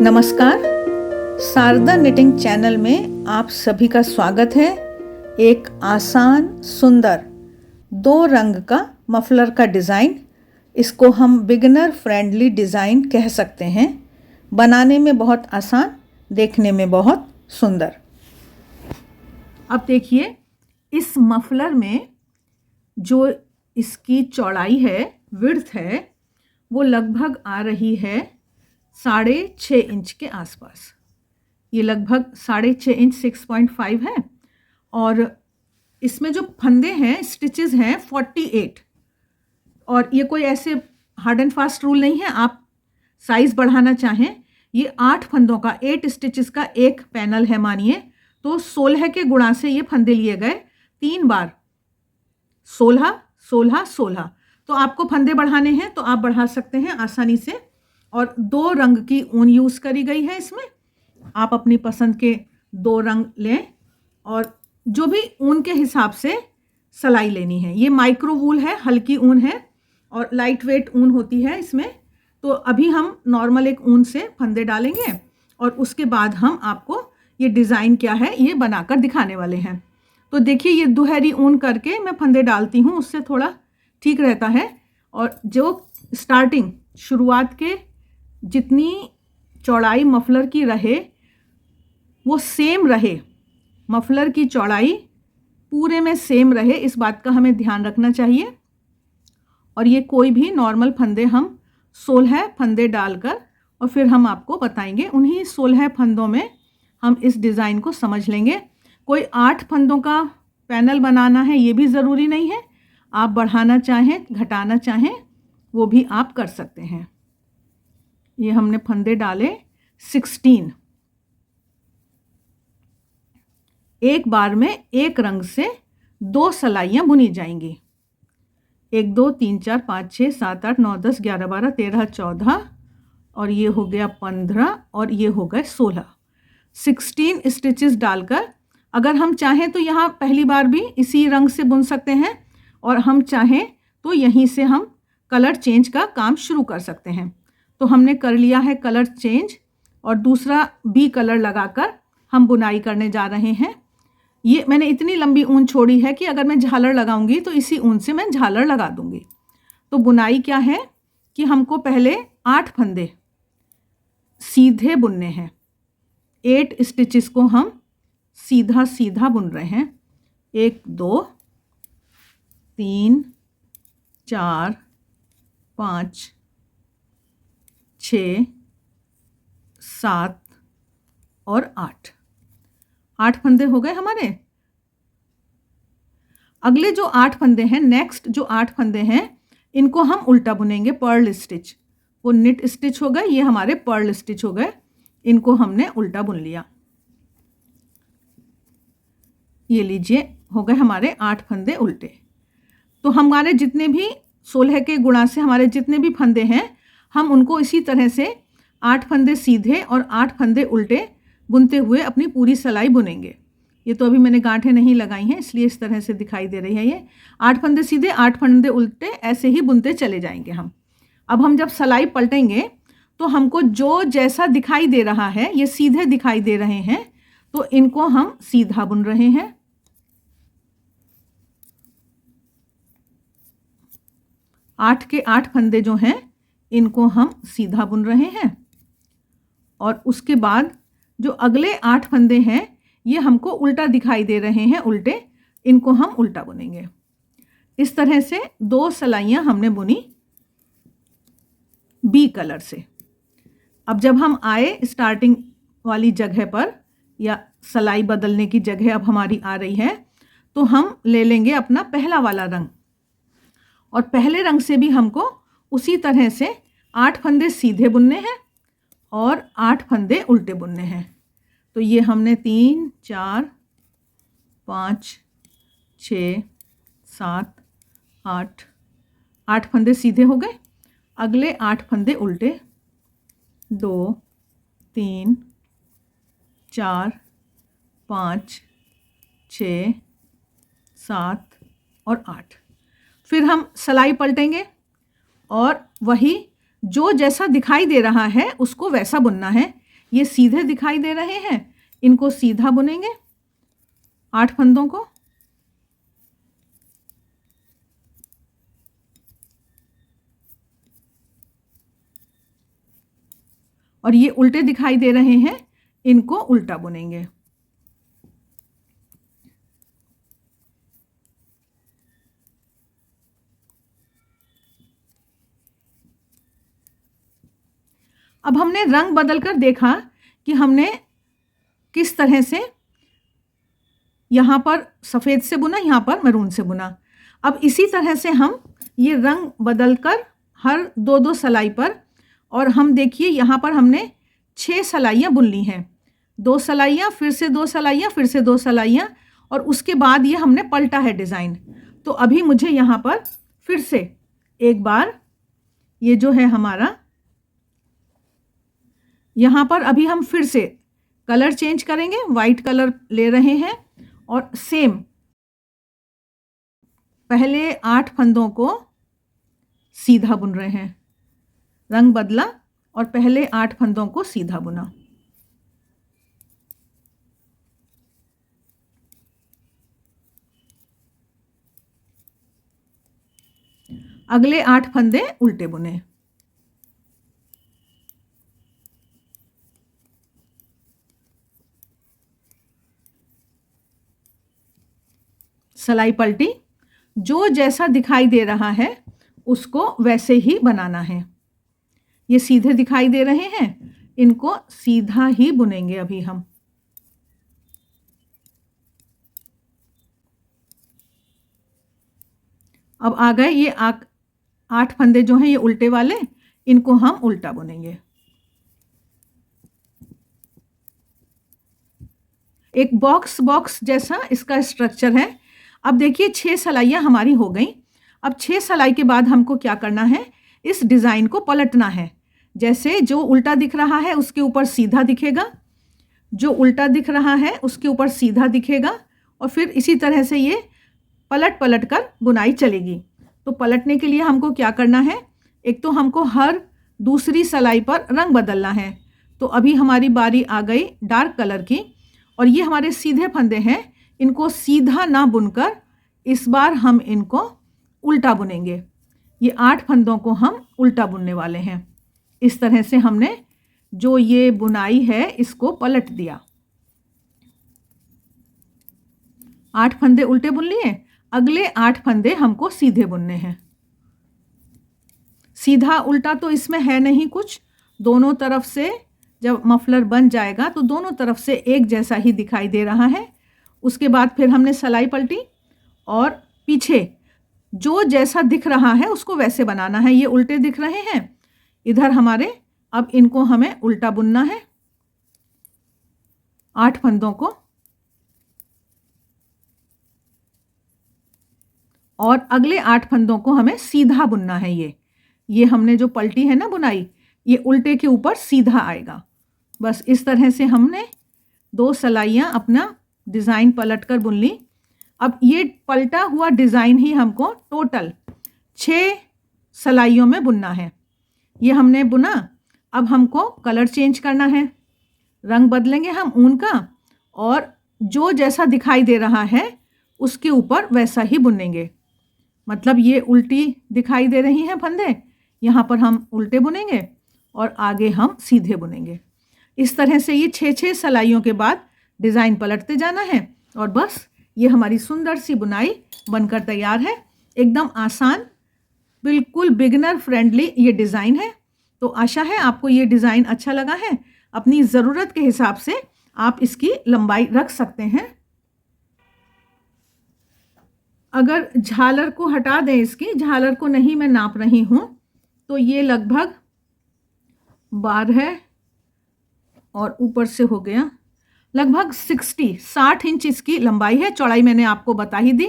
नमस्कार, Sharda knitting channel में आप सभी का स्वागत है। एक आसान सुंदर 2 रंग का मफलर का डिज़ाइन, इसको हम बिगिनर फ्रेंडली डिज़ाइन कह सकते हैं। बनाने में बहुत आसान, देखने में बहुत सुंदर। अब देखिए, इस मफलर में जो इसकी चौड़ाई है, विड्थ है, वो लगभग आ रही है 6.5 इंच के आसपास। ये लगभग 6.5 इंच 6.5 है। और इसमें जो फंदे हैं, स्टिचेस हैं 48। और ये कोई ऐसे हार्ड एंड फास्ट रूल नहीं है, आप साइज़ बढ़ाना चाहें। ये 8 फंदों का 8 स्टिचेस का एक पैनल है मानिए, तो 16 के गुणा से ये फंदे लिए गए 3 बार, 16 16 16। तो आपको फंदे बढ़ाने हैं तो आप बढ़ा सकते हैं आसानी से। और 2 रंग की ऊन यूज़ करी गई है इसमें। आप अपनी पसंद के 2 रंग लें और जो भी ऊन के हिसाब से सिलाई लेनी है। ये माइक्रो वूल है, हल्की ऊन है और लाइट वेट ऊन होती है इसमें। तो अभी हम नॉर्मल एक ऊन से फंदे डालेंगे और उसके बाद हम आपको ये डिज़ाइन क्या है ये बनाकर दिखाने वाले हैं। तो देखिए, ये दुहरी ऊन करके मैं फंदे डालती हूँ, उससे थोड़ा ठीक रहता है। और जो स्टार्टिंग शुरुआत के जितनी चौड़ाई मफलर की रहे वो सेम रहे, मफलर की चौड़ाई पूरे में सेम रहे, इस बात का हमें ध्यान रखना चाहिए। और ये कोई भी नॉर्मल फंदे हम 16 फंदे डालकर और फिर हम आपको बताएंगे। उन्हीं 16 फंदों में हम इस डिज़ाइन को समझ लेंगे। कोई 8 फंदों का पैनल बनाना है ये भी ज़रूरी नहीं है। आप बढ़ाना चाहें, घटाना चाहें, वो भी आप कर सकते हैं। ये हमने फंदे डाले 16। एक बार में एक रंग से 2 सलाइयाँ बुनी जाएंगी। 1 2 3 4 5 6 7 8 9 10 11 12 13 14 और ये हो गया 15 और ये हो गए 16। 16 स्टिचेस डालकर अगर हम चाहें तो यहाँ पहली बार भी इसी रंग से बुन सकते हैं और हम चाहें तो यहीं से हम कलर चेंज का काम शुरू कर सकते हैं। तो हमने कर लिया है कलर चेंज और दूसरा भी कलर लगाकर हम बुनाई करने जा रहे हैं। ये मैंने इतनी लंबी ऊन छोड़ी है कि अगर मैं झालर लगाऊंगी तो इसी ऊन से मैं झालर लगा दूंगी। तो बुनाई क्या है कि हमको पहले 8 फंदे सीधे बुनने हैं। 8 स्टिचेस को हम सीधा सीधा बुन रहे हैं। 1 2 3 4 5 6 7 और 8 फंदे हो गए हमारे। अगले जो 8 फंदे हैं, नेक्स्ट जो 8 फंदे हैं, इनको हम उल्टा बुनेंगे, पर्ल स्टिच। वो निट स्टिच हो गए, ये हमारे पर्ल स्टिच हो गए। इनको हमने उल्टा बुन लिया। ये लीजिए, हो गए हमारे 8 फंदे उल्टे। तो हमारे जितने भी 16 के गुणा से हमारे जितने भी फंदे हैं, हम उनको इसी तरह से 8 फंदे सीधे और 8 फंदे उल्टे बुनते हुए अपनी पूरी सिलाई बुनेंगे। ये तो अभी मैंने गांठें नहीं लगाई हैं, इसलिए इस तरह से दिखाई दे रही है। ये 8 फंदे सीधे 8 फंदे उल्टे ऐसे ही बुनते चले जाएंगे हम। अब हम जब सिलाई पलटेंगे तो हमको जो जैसा दिखाई दे रहा है, ये सीधे दिखाई दे रहे हैं तो इनको हम सीधा बुन रहे हैं। 8 के 8 फंदे जो हैं इनको हम सीधा बुन रहे हैं। और उसके बाद जो अगले 8 फंदे हैं ये हमको उल्टा दिखाई दे रहे हैं, उल्टे, इनको हम उल्टा बुनेंगे। इस तरह से 2 सलाइयाँ हमने बुनी बी कलर से। अब जब हम आए स्टार्टिंग वाली जगह पर, या सलाई बदलने की जगह अब हमारी आ रही है, तो हम ले लेंगे अपना पहला वाला रंग। और पहले रंग से भी हमको उसी तरह से 8 फंदे सीधे बुनने हैं और 8 फंदे उल्टे बुनने हैं। तो ये हमने 3 4 5 6 7 8 फंदे सीधे हो गए। अगले 8 फंदे उल्टे, 2 3 4 5 6 7 और 8। फिर हम सिलाई पलटेंगे और वही जो जैसा दिखाई दे रहा है उसको वैसा बुनना है। ये सीधे दिखाई दे रहे हैं, इनको सीधा बुनेंगे 8 फंदों को। और ये उल्टे दिखाई दे रहे हैं, इनको उल्टा बुनेंगे। अब हमने रंग बदलकर देखा कि हमने किस तरह से यहाँ पर सफ़ेद से बुना, यहाँ पर मैरून से बुना। अब इसी तरह से हम ये रंग बदलकर हर 2-2 सलाई पर, और हम देखिए यहाँ पर हमने 6 सलाइयाँ बुन ली हैं। 2 सलाइयाँ, फिर से 2 सलाइयाँ, फिर से 2 सलाइयाँ, और उसके बाद ये हमने पलटा है डिज़ाइन। तो अभी मुझे यहाँ पर फिर से एक बार ये जो है हमारा, यहाँ पर अभी हम फिर से कलर चेंज करेंगे, वाइट कलर ले रहे हैं और सेम पहले 8 फंदों को सीधा बुन रहे हैं। रंग बदला और पहले 8 फंदों को सीधा बुना। अगले 8 फंदे उल्टे बुने। सलाई पलटी, जो जैसा दिखाई दे रहा है उसको वैसे ही बनाना है। ये सीधे दिखाई दे रहे हैं, इनको सीधा ही बुनेंगे अभी हम। अब आ गए ये 8 फंदे जो हैं ये उल्टे वाले, इनको हम उल्टा बुनेंगे। एक बॉक्स जैसा इसका स्ट्रक्चर है। अब देखिए 6 सलाइयाँ हमारी हो गई। अब 6 सलाई के बाद हमको क्या करना है, इस डिज़ाइन को पलटना है। जैसे जो उल्टा दिख रहा है उसके ऊपर सीधा दिखेगा, जो उल्टा दिख रहा है उसके ऊपर सीधा दिखेगा, और फिर इसी तरह से ये पलट कर बुनाई चलेगी। तो पलटने के लिए हमको क्या करना है, एक तो हमको हर दूसरी सलाई पर रंग बदलना है। तो अभी हमारी बारी आ गई डार्क कलर की, और ये हमारे सीधे फंदे हैं, इनको सीधा ना बुनकर इस बार हम इनको उल्टा बुनेंगे। ये 8 फंदों को हम उल्टा बुनने वाले हैं। इस तरह से हमने जो ये बुनाई है इसको पलट दिया। 8 फंदे उल्टे बुन लिए, अगले 8 फंदे हमको सीधे बुनने हैं। सीधा उल्टा तो इसमें है नहीं कुछ, दोनों तरफ से जब मफलर बन जाएगा तो दोनों तरफ से एक जैसा ही दिखाई दे रहा है। उसके बाद फिर हमने सलाई पलटी और पीछे जो जैसा दिख रहा है उसको वैसे बनाना है। ये उल्टे दिख रहे हैं इधर हमारे, अब इनको हमें उल्टा बुनना है 8 फंदों को, और अगले 8 फंदों को हमें सीधा बुनना है। ये हमने जो पलटी है ना बुनाई, ये उल्टे के ऊपर सीधा आएगा। बस इस तरह से हमने 2 सलाइयाँ अपना डिज़ाइन पलट कर बुन ली। अब ये पलटा हुआ डिज़ाइन ही हमको टोटल 6 सलाइयों में बुनना है। ये हमने बुना, अब हमको कलर चेंज करना है, रंग बदलेंगे हम ऊन का, और जो जैसा दिखाई दे रहा है उसके ऊपर वैसा ही बुनेंगे। मतलब ये उल्टी दिखाई दे रही हैं फंदे, यहाँ पर हम उल्टे बुनेंगे और आगे हम सीधे बुनेंगे। इस तरह से ये 6 सलाइयों के बाद डिज़ाइन पलटते जाना है, और बस ये हमारी सुंदर सी बुनाई बनकर तैयार है। एकदम आसान, बिल्कुल बिगिनर फ्रेंडली ये डिज़ाइन है। तो आशा है आपको ये डिज़ाइन अच्छा लगा है। अपनी ज़रूरत के हिसाब से आप इसकी लंबाई रख सकते हैं। अगर झालर को हटा दें, इसकी झालर को नहीं मैं नाप रही हूँ, तो ये लगभग 12 और ऊपर से हो गया लगभग 60 इंच इसकी लंबाई है। चौड़ाई मैंने आपको बता ही दी।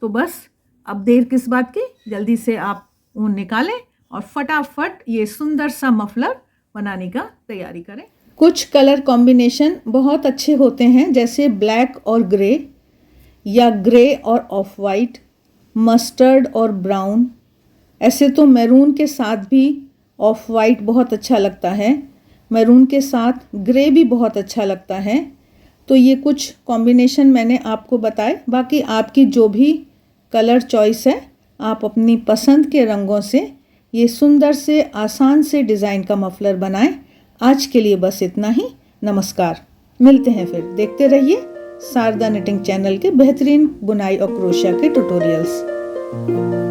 तो बस अब देर किस बात की, जल्दी से आप ऊन निकालें और फटाफट ये सुंदर सा मफलर बनाने का तैयारी करें। कुछ कलर कॉम्बिनेशन बहुत अच्छे होते हैं, जैसे ब्लैक और ग्रे, या ग्रे और ऑफ वाइट, मस्टर्ड और ब्राउन। ऐसे तो मैरून के साथ भी ऑफ वाइट बहुत अच्छा लगता है, मैरून के साथ ग्रे भी बहुत अच्छा लगता है। तो ये कुछ कॉम्बिनेशन मैंने आपको बताए, बाकी आपकी जो भी कलर चॉइस है आप अपनी पसंद के रंगों से ये सुंदर से आसान से डिज़ाइन का मफलर बनाएं। आज के लिए बस इतना ही। नमस्कार, मिलते हैं फिर। देखते रहिए शारदा निटिंग चैनल के बेहतरीन बुनाई और क्रोशिया के ट्यूटोरियल्स।